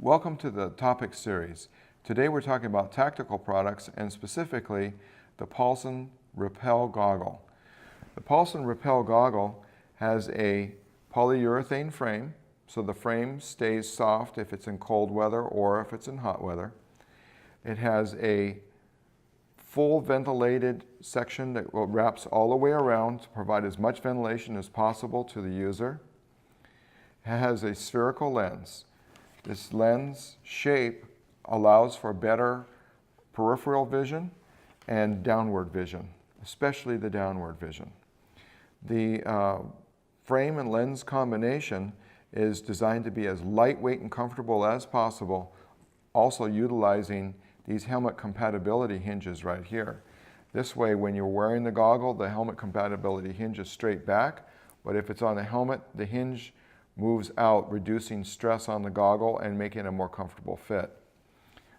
Welcome to the topic series. Today we're talking about tactical products and specifically the Paulson Repel Goggle. The Paulson Repel Goggle has a polyurethane frame, so the frame stays soft if it's in cold weather or if it's in hot weather. It has a full ventilated section that wraps all the way around to provide as much ventilation as possible to the user. It has a spherical lens. This lens shape allows for better peripheral vision and downward vision, especially the downward vision. The frame and lens combination is designed to be as lightweight and comfortable as possible, also utilizing these helmet compatibility hinges right here. This way, when you're wearing the goggle, the helmet compatibility hinge is straight back, but if it's on the helmet, the hinge moves out, reducing stress on the goggle and making a more comfortable fit.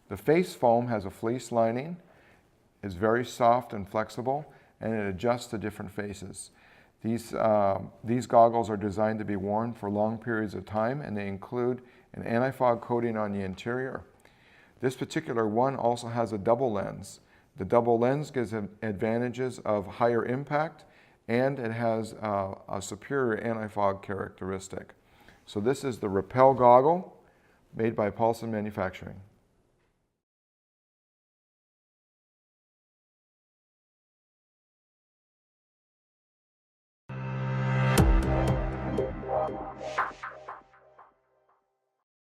The face foam has a fleece lining, is very soft and flexible, and it adjusts to different faces. These goggles are designed to be worn for long periods of time, and they include an anti-fog coating on the interior. This particular one also has a double lens. The double lens gives advantages of higher impact, and it has a superior anti-fog characteristic. So this is the Repel Goggle made by Paulson Manufacturing.